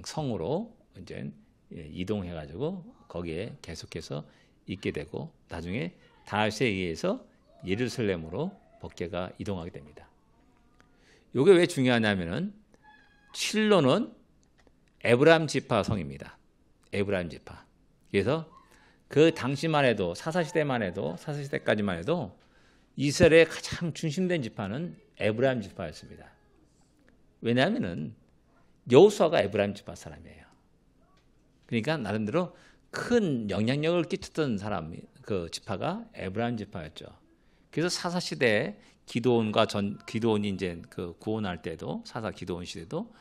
A: 성으로 이제 이동해가지고 거기에 계속해서 있게 되고, 나중에 다윗에 의해서 예루살렘으로 법궤가 이동하게 됩니다. 이게 왜 중요하냐면은 실로는 에브라임 지파 성입니다. 에브라임 지파. 그래서 그 당시만 해도 사사시대까지만 해도 이스라엘의 가장 중심된 지파는 에브라임 지파였습니다. 왜냐하면은 여호수아가 에브라임 지파 사람이에요. 그러니까 나름대로 큰 영향력을 끼쳤던 사람이 그 지파가 에브라임 지파였죠. 그래서 사사 시대에 기드온이 이제 구원할 때도, 사사 기드온 시대도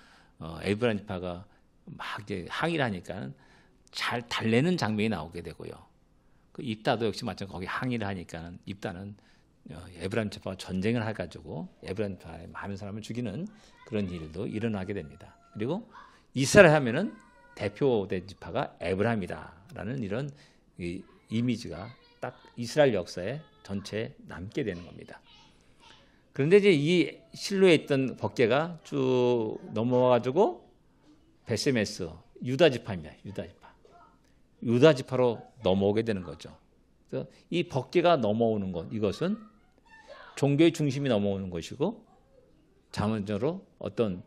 A: 에브라임 지파가 막 이제 항의를 하니까 잘 달래는 장면이 나오게 되고요. 그 입다도 역시 마찬가지로 거기 항의를 하니까 입다는 에브라임 지파와 전쟁을 해가지고 에브라임 지파의 많은 사람을 죽이는 그런 일도 일어나게 됩니다. 그리고 이스라엘 하면은 대표된 지파가 에브라임이다라는 이런 이미지가 딱 이스라엘 역사에 전체에 남게 되는 겁니다. 그런데 이제 이 실로에 있던 법궤가 쭉 넘어와가지고 벳세메스 유다 지파입니다. 유다 지파로 넘어오게 되는 거죠. 그래서 이 법궤가 넘어오는 것, 이것은 종교의 중심이 넘어오는 것이고, 자문적으로 어떤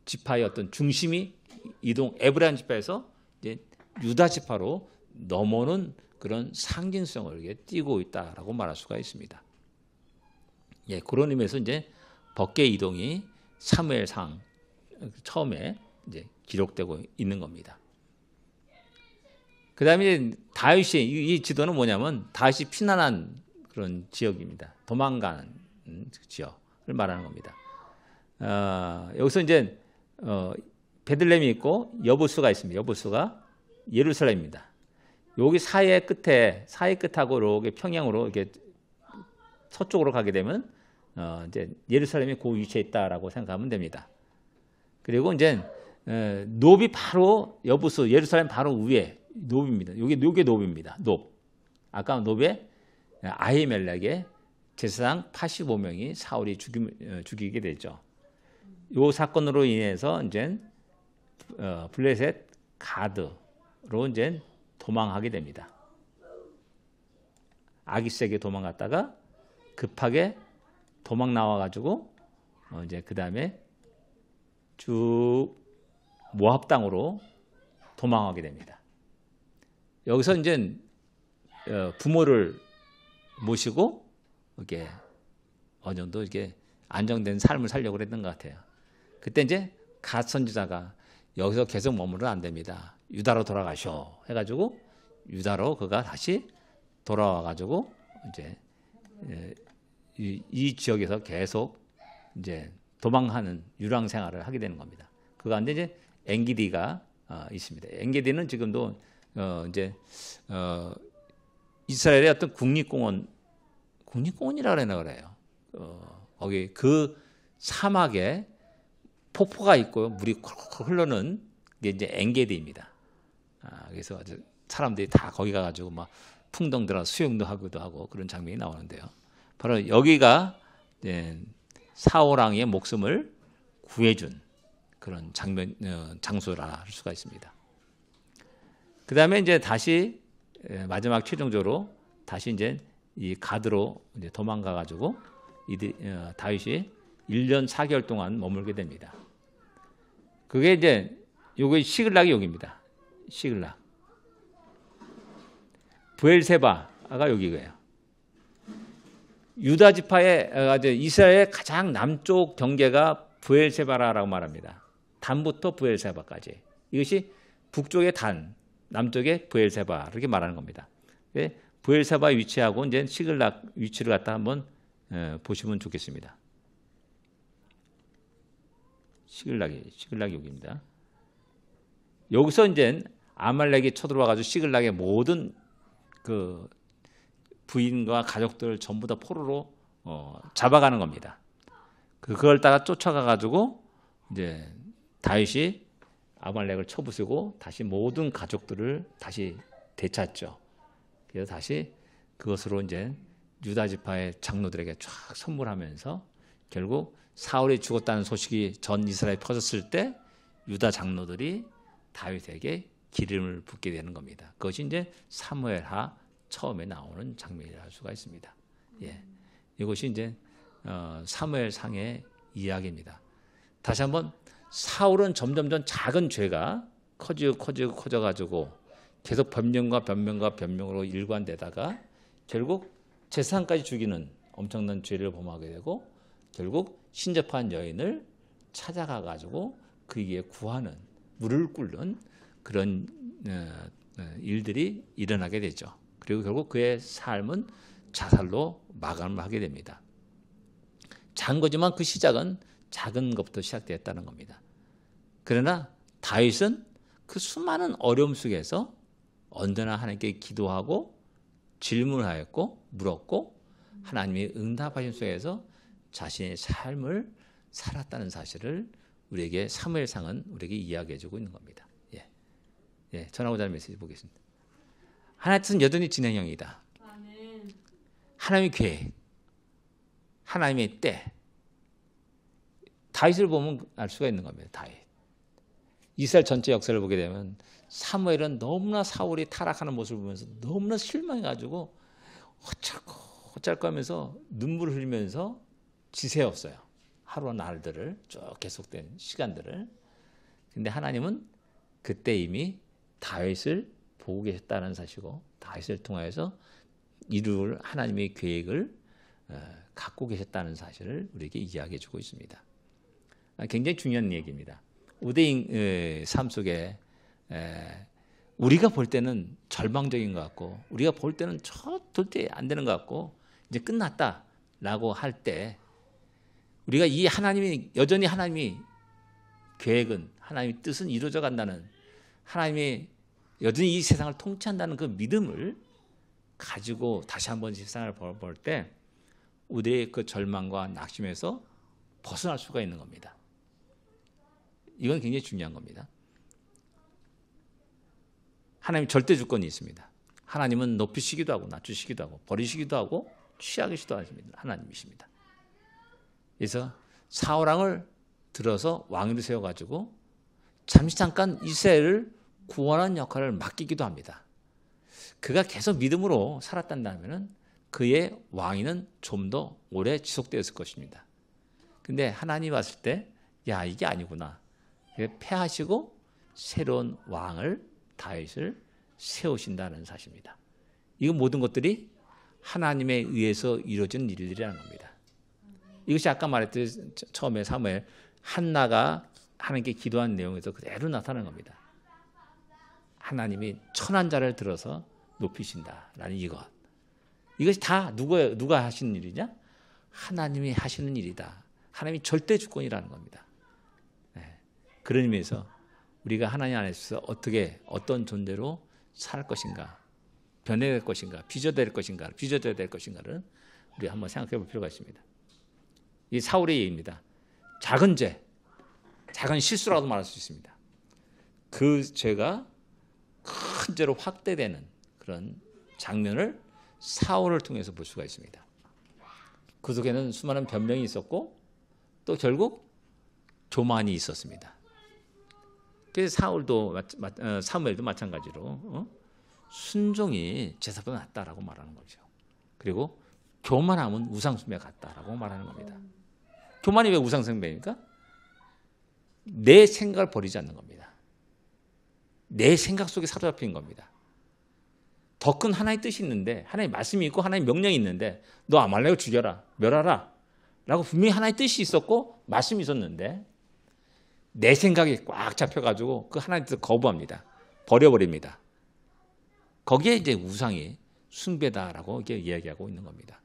A: 지파의 어떤 중심이 에브라임 지파에서 이제 유다 지파로 넘어오는 그런 상징성을 띠고 있다라고 말할 수가 있습니다. 예, 그런 의미에서 이제 법궤 이동이 사무엘상 처음에 이제 기록되고 있는 겁니다. 그다음에 다윗이, 이 지도는 뭐냐면 다윗이 피난한 그런 지역입니다. 도망가는 지역을 말하는 겁니다. 여기서 이제 베들레헴이 있고 여부수가 있습니다. 여부수가 예루살렘입니다. 여기 사이의 끝하고 이렇게 평양으로 이렇게 서쪽으로 가게 되면 이제 예루살렘이 그 위치에 있다라고 생각하면 됩니다. 그리고 이제 노비 바로 예루살렘 바로 위에 노비입니다. 요게 노비입니다. 노. 아까 노베 아히멜렉의 제사장 85명이 사울이 죽이게 되죠. 요 사건으로 인해서 이제 블레셋 가드로 이제 도망하게 됩니다. 아기스에게 도망갔다가 급하게 도망 나와가지고 이제 그 다음에 쭉 모압 땅으로 도망하게 됩니다. 여기서 이제 부모를 모시고 이렇게 어느 정도 이렇게 안정된 삶을 살려고 했던 것 같아요. 그때 이제 갓 선지자가 여기서 계속 머무르면 안 됩니다. 유다로 돌아가셔 해가지고 유다로 그가 다시 돌아와가지고 이제 이 지역에서 계속 이제 도망하는 유랑 생활을 하게 되는 겁니다. 그 가운데 이제 엔게디가 있습니다. 엔게디는 지금도 이제 이스라엘의 어떤 국립공원이라 그래요. 거기 그 사막에 폭포가 있고 물이 콜콜 흐르는 게 이제 엔게디입니다. 그래서 사람들이 다 거기 가가지고 막 풍덩 들어 수영도 하기도 하고 그런 장면이 나오는데요. 바로 여기가 사울 왕의 목숨을 구해준 그런 장소라 할 수가 있습니다. 그 다음에 이제 다시 마지막 최종적으로 다시 이제 이 가드로 이제 도망가가지고 다윗이 1년 4개월 동안 머물게 됩니다. 그게 이제 요게 시글락이 여기입니다. 시글락. 브엘세바가 여기고요. 유다 지파의 이스라엘의 가장 남쪽 경계가 브엘세바라고 말합니다. 단부터 브엘세바까지. 이것이 북쪽의 단, 남쪽의 브엘세바 이렇게 말하는 겁니다. 브엘세바에 위치하고 이제 시글락 위치를 갖다 한번 보시면 좋겠습니다. 시글락이 여기입니다. 여기서 이제 아말렉이 쳐들어와가지고 시글락의 모든 그 부인과 가족들 전부 다 포로로 잡아가는 겁니다. 그걸 따라 쫓아가가지고 이제 다윗이 아말렉을 쳐부수고 다시 모든 가족들을 다시 되찾죠. 그래서 다시 그것으로 이제 유다 지파의 장로들에게 쫙 선물하면서 결국 사울이 죽었다는 소식이 전 이스라엘에 퍼졌을 때 유다 장로들이 다윗에게 기름을 붓게 되는 겁니다. 그것이 이제 사무엘하 처음에 나오는 장면이라 할 수가 있습니다. 예, 이것이 이제 사무엘상의 이야기입니다. 다시 한번 사울은 점점점 작은 죄가 커져가지고 계속 변명으로 일관되다가 결국 제사장까지 죽이는 엄청난 죄를 범하게 되고 결국 신접한 여인을 찾아가가지고 그에게 구하는 물을 끓는 그런 일들이 일어나게 되죠. 그리고 결국 그의 삶은 자살로 마감을 하게 됩니다. 작은 거지만 그 시작은 작은 것부터 시작되었다는 겁니다. 그러나 다윗은 그 수많은 어려움 속에서 언제나 하나님께 기도하고 질문하였고 물었고 하나님이 응답하신 속에서 자신의 삶을 살았다는 사실을 우리에게 사무엘상은 우리에게 이야기해주고 있는 겁니다. 예, 전하고자 하는 메시지 보겠습니다. 하나님의 뜻은 여전히 진행형이다. 하나님의 계획, 하나님의 때. 다윗을 보면 알 수가 있는 겁니다. 다윗. 이스라엘 전체 역사를 보게 되면 사무엘은 너무나 사울이 타락하는 모습을 보면서 너무나 실망해가지고 어쩔까 하면서 눈물을 흘리면서 지새웠어요. 하루와 날들을 쭉 계속된 시간들을. 근데 하나님은 그때 이미 다윗을 보고 계셨다는 사실이고 다윗을 통해서 이룰 하나님의 계획을 갖고 계셨다는 사실을 우리에게 이야기해 주고 있습니다. 굉장히 중요한 얘기입니다. 우대인 삶 속에 우리가 볼 때는 절망적인 것 같고 우리가 볼 때는 도저히 안 되는 것 같고 이제 끝났다라고 할 때 우리가 이 하나님이 여전히 하나님이 계획은 하나님의 뜻은 이루어져 간다는 하나님이 여전히 이 세상을 통치한다는 그 믿음을 가지고 다시 한번 세상을 볼 때 우리의 그 절망과 낙심에서 벗어날 수가 있는 겁니다. 이건 굉장히 중요한 겁니다. 하나님 절대 주권이 있습니다. 하나님은 높이시기도 하고 낮추시기도 하고 버리시기도 하고 취하시기도 하십니다. 하나님이십니다. 그래서 사울왕을 들어서 왕으로 세워가지고 잠깐 이스라엘을 구원하는 역할을 맡기기도 합니다. 그가 계속 믿음으로 살았단다면 그의 왕위는 좀 더 오래 지속되었을 것입니다. 근데 하나님이 봤을 때 야, 이게 아니구나. 패하시고 새로운 왕을 다윗을 세우신다는 사실입니다. 이거 모든 것들이 하나님에 의해서 이루어진 일들이라는 겁니다. 이것이 아까 말했듯이 처음에 사무엘 한나가 하나님께 기도한 내용에서 그대로 나타나는 겁니다. 하나님이 천한 자를 들어서 높이신다라는 이것. 이것이 다 누가 하시는 일이냐? 하나님이 하시는 일이다. 하나님이 절대 주권이라는 겁니다. 네. 그런 의미에서 우리가 하나님 안에서 어떤 존재로 살 것인가, 변해될 것인가, 빚어될 것인가를 우리 한번 생각해 볼 필요가 있습니다. 이 사울의 예입니다. 작은 죄, 작은 실수라도 말할 수 있습니다. 그 죄가 큰 죄로 확대되는 그런 장면을 사울을 통해서 볼 수가 있습니다. 그 속에는 수많은 변명이 있었고 또 결국 교만이 있었습니다. 그래서 사무엘도 마찬가지로 순종이 제사보다 낫다라고 말하는 거죠. 그리고 교만함은 우상숭배 같다라고 말하는 겁니다. 교만이 왜 우상숭배입니까? 내 생각을 버리지 않는 겁니다. 내 생각 속에 사로잡힌 겁니다. 더 큰 하나의 뜻이 있는데, 하나의 말씀이 있고 하나의 명령이 있는데 너 아말렉을 죽여라, 멸하라 라고 분명히 하나의 뜻이 있었고 말씀이 있었는데 내 생각이 꽉 잡혀가지고 그 하나의 뜻을 거부합니다. 버려버립니다. 거기에 이제 우상이 숭배다라고 이렇게 이야기하고 있는 겁니다.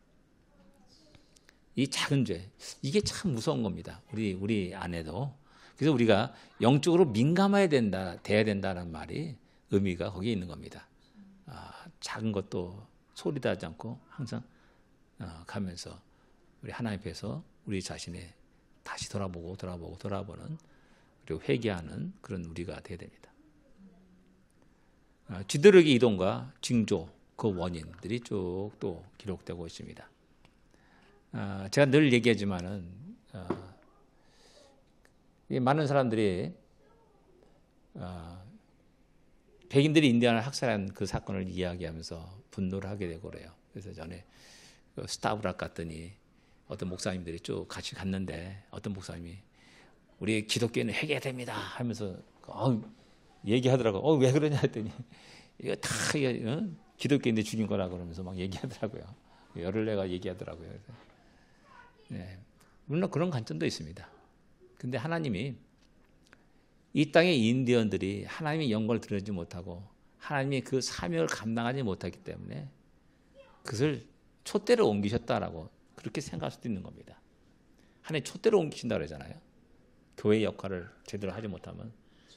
A: 이 작은 죄, 이게 참 무서운 겁니다. 우리 안에도. 그래서 우리가 영적으로 민감해야 돼야 된다는 말이 의미가 거기에 있는 겁니다. 작은 것도 소리도 하지 않고 항상 가면서 우리 하나님 앞에서 우리 자신의 다시 돌아보는 그리고 회개하는 그런 우리가 되어야 됩니다. 뒤더르기 이동과 징조 그 원인들이 쭉 또 기록되고 있습니다. 제가 늘 얘기하지만은 많은 사람들이 백인들이 인디안을 학살한 그 사건을 이야기하면서 분노를 하게 되고 그래요. 그래서 전에 스타브락 갔더니 어떤 목사님들이 쭉 같이 갔는데 어떤 목사님이 우리 기독교인은 회개해야 됩니다 하면서 얘기하더라고요. 왜 그러냐 했더니 이거 다 기독교인들 죽인 거라 그러면서 막 얘기하더라고요. 열을 내가 얘기하더라고요. 그래서 네, 물론 그런 관점도 있습니다. 근데 하나님이 이 땅의 인디언들이 하나님의 영광을 드러내지 못하고 하나님이 그 사명을 감당하지 못하기 때문에 그것을 촛대로 옮기셨다라고 그렇게 생각할 수도 있는 겁니다. 하나님 촛대로 옮기신다고 그러잖아요. 교회의 역할을 제대로 하지 못하면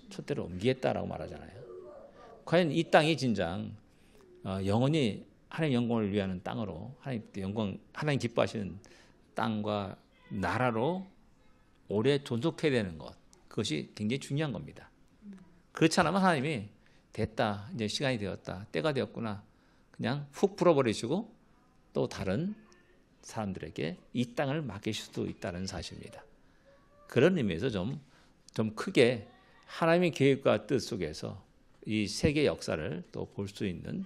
A: 촛대로 옮기겠다라고 말하잖아요. 과연 이 땅이 진정 영원히 하나님 영광을 위하는 땅으로 하나님 기뻐하시는 땅과 나라로 오래 존속해야 되는 것, 그것이 굉장히 중요한 겁니다. 그렇지 않으면 하나님이 됐다, 이제 시간이 되었다, 때가 되었구나, 그냥 훅 풀어버리시고 또 다른 사람들에게 이 땅을 맡기실 수도 있다는 사실입니다. 그런 의미에서 좀 크게 하나님의 계획과 뜻 속에서 이 세계 역사를 또 볼 수 있는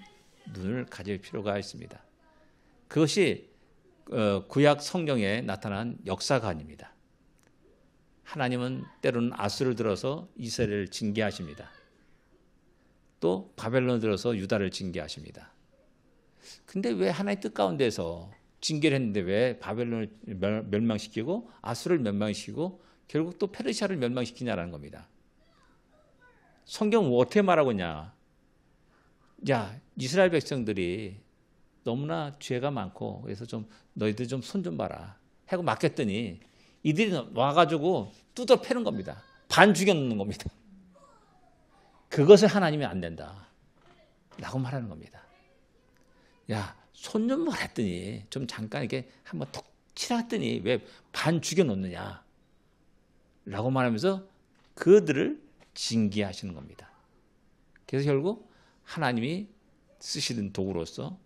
A: 눈을 가질 필요가 있습니다. 그것이 구약 성경에 나타난 역사가 아닙니다. 하나님은 때로는 아수를 들어서 이스라엘을 징계하십니다. 또 바벨론을 들어서 유다를 징계하십니다. 근데 왜 하나님의 뜻 가운데서 징계를 했는데 왜 바벨론을 멸망시키고 아수를 멸망시키고 결국 또 페르시아를 멸망시키냐라는 겁니다. 성경은 어떻게 말하고 있냐? 야, 이스라엘 백성들이 너무나 죄가 많고 그래서 좀 너희들 좀 손 좀 봐라 하고 맡겼더니 이들이 와가지고 뜯어 패는 겁니다. 반 죽여놓는 겁니다. 그것을 하나님이 안 된다 라고 말하는 겁니다. 야, 손 좀 봐라 했더니 좀 잠깐 이렇게 한번 톡 치라했더니 왜 반 죽여놓느냐 라고 말하면서 그들을 징계하시는 겁니다. 그래서 결국 하나님이 쓰시는 도구로서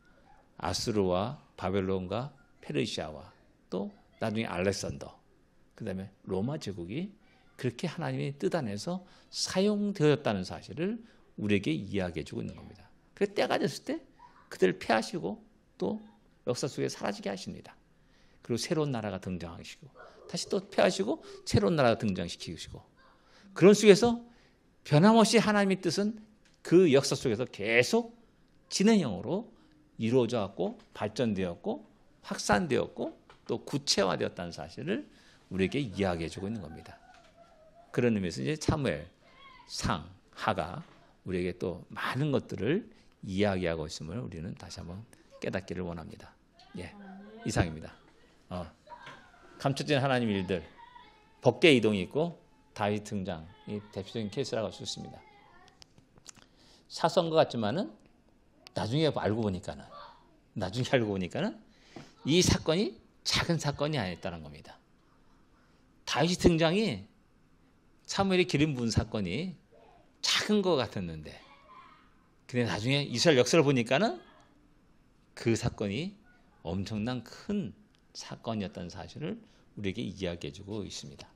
A: 아수르와 바벨론과 페르시아와 또 나중에 알렉산더, 그다음에 로마 제국이 그렇게 하나님이 뜯어내서 사용되었다는 사실을 우리에게 이야기해 주고 있는 겁니다. 그래서 때가 됐을 때 그들을 패하시고 또 역사 속에 사라지게 하십니다. 그리고 새로운 나라가 등장하시고 다시 또 패하시고 새로운 나라가 등장시키시고, 그런 속에서 변함없이 하나님의 뜻은 그 역사 속에서 계속 진행형으로 이루어져 왔고 발전되었고 확산되었고 또 구체화되었다는 사실을 우리에게 이야기해 주고 있는 겁니다. 그런 의미에서 이제 사무엘, 상, 하가 우리에게 또 많은 것들을 이야기하고 있음을 우리는 다시 한번 깨닫기를 원합니다. 예, 이상입니다. 감춰진 하나님 일들, 법계 이동이 있고 다윗 등장, 이 대표적인 케이스라고 할 수 있습니다. 사소한 것 같지만은 나중에 알고 보니까는 이 사건이 작은 사건이 아니었다는 겁니다. 다윗 등장이 사무엘이 기름 부은 사건이 작은 것 같았는데, 근데 나중에 이스라엘 역사를 보니까는 그 사건이 엄청난 큰 사건이었다는 사실을 우리에게 이야기해주고 있습니다.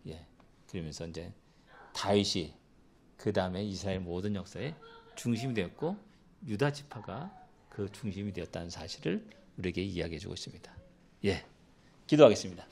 A: 예, 그러면서 이제 다윗이 그 다음에 이스라엘 모든 역사의 중심이 되었고 유다 지파가 그 중심이 되었다는 사실을 우리에게 이야기해주고 있습니다. 예, 기도하겠습니다.